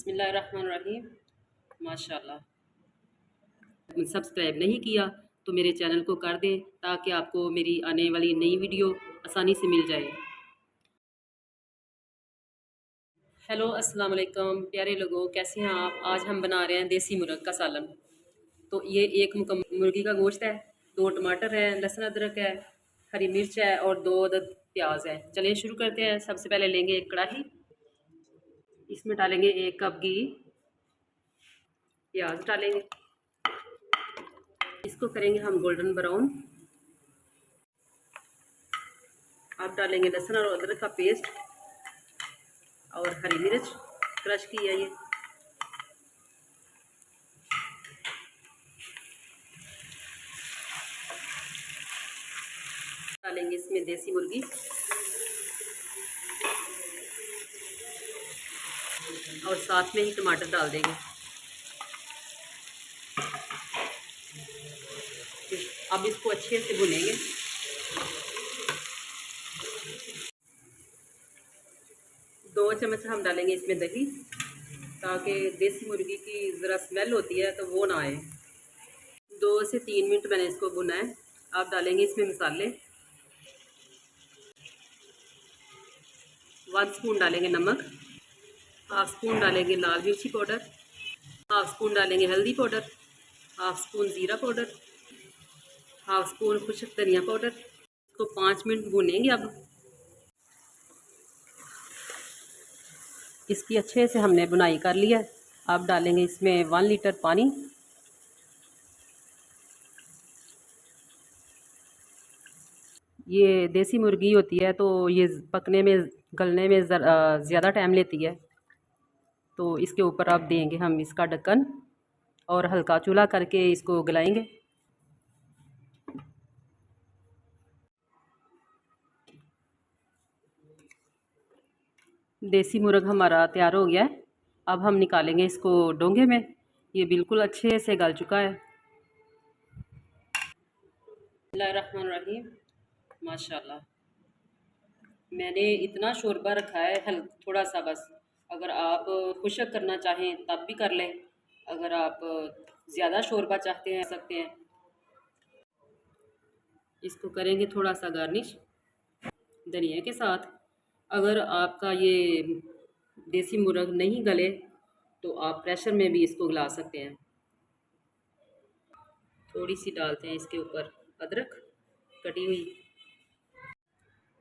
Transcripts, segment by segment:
बिस्मिल्लाहिर्रहमानिर्रहीम। माशाल्लाह। सब्सक्राइब नहीं किया तो मेरे चैनल को कर दें ताकि आपको मेरी आने वाली नई वीडियो आसानी से मिल जाए। हेलो अस्सलाम वालेकुम प्यारे लोगों, कैसे हैं आप। आज हम बना रहे हैं देसी मुर्ग का सालन। तो ये एक मुर्गी का गोश्त है, 2 टमाटर है, लहसुन अदरक है, हरी मिर्च है और 2 अदद प्याज है। चलिए शुरू करते हैं। सबसे पहले लेंगे एक कढ़ाई, इसमें डालेंगे 1 कप घी, प्याज डालेंगे, इसको करेंगे हम गोल्डन ब्राउन। अब डालेंगे लहसुन और अदरक का पेस्ट और हरी मिर्च क्रश की है ये। डालेंगे इसमें देसी मुर्गी और साथ में ही टमाटर डाल देंगे। अब इसको अच्छे से भुनेंगे। दो चम्मच हम डालेंगे इसमें दही, ताकि देसी मुर्गी की ज़रा स्मेल होती है तो वो ना आए। 2 से 3 मिनट मैंने इसको भुना है। आप डालेंगे इसमें मसाले। 1 स्पून डालेंगे नमक, 1/2 स्पून डालेंगे लाल मिर्ची पाउडर, 1/2 स्पून डालेंगे हल्दी पाउडर, 1/2 स्पून ज़ीरा पाउडर, 1/2 स्पून खुश्क धनिया पाउडर। इसको 5 मिनट भुनेंगे। अब इसकी अच्छे से हमने बुनाई कर लिया है। अब डालेंगे इसमें 1 लीटर पानी। ये देसी मुर्गी होती है तो ये पकने में, गलने में ज़्यादा टाइम लेती है, तो इसके ऊपर अब देंगे हम इसका ढक्कन और हल्का चूल्हा करके इसको गलाएंगे। देसी मुर्ग हमारा तैयार हो गया है। अब हम निकालेंगे इसको डोंगे में। ये बिल्कुल अच्छे से गल चुका है। बिस्मिल्लाहिर्रहमानिर्रहीम। माशाल्लाह। मैंने इतना शोरबा रखा है, थोड़ा सा बस। अगर आप खुशक करना चाहें तब भी कर लें, अगर आप ज़्यादा शोरबा चाहते हैं सकते हैं। इसको करेंगे थोड़ा सा गार्निश धनिया के साथ। अगर आपका ये देसी मुर्ग नहीं गले तो आप प्रेशर में भी इसको गला सकते हैं। थोड़ी सी डालते हैं इसके ऊपर अदरक कटी हुई।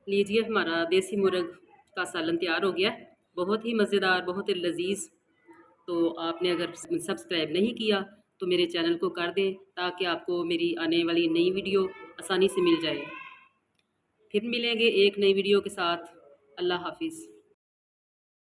लीजिए, हमारा देसी मुर्ग का सालन तैयार हो गया। बहुत ही मज़ेदार, बहुत ही लजीज। तो आपने अगर सब्सक्राइब नहीं किया तो मेरे चैनल को कर दें ताकि आपको मेरी आने वाली नई वीडियो आसानी से मिल जाए। फिर मिलेंगे एक नई वीडियो के साथ। अल्लाह हाफिज़।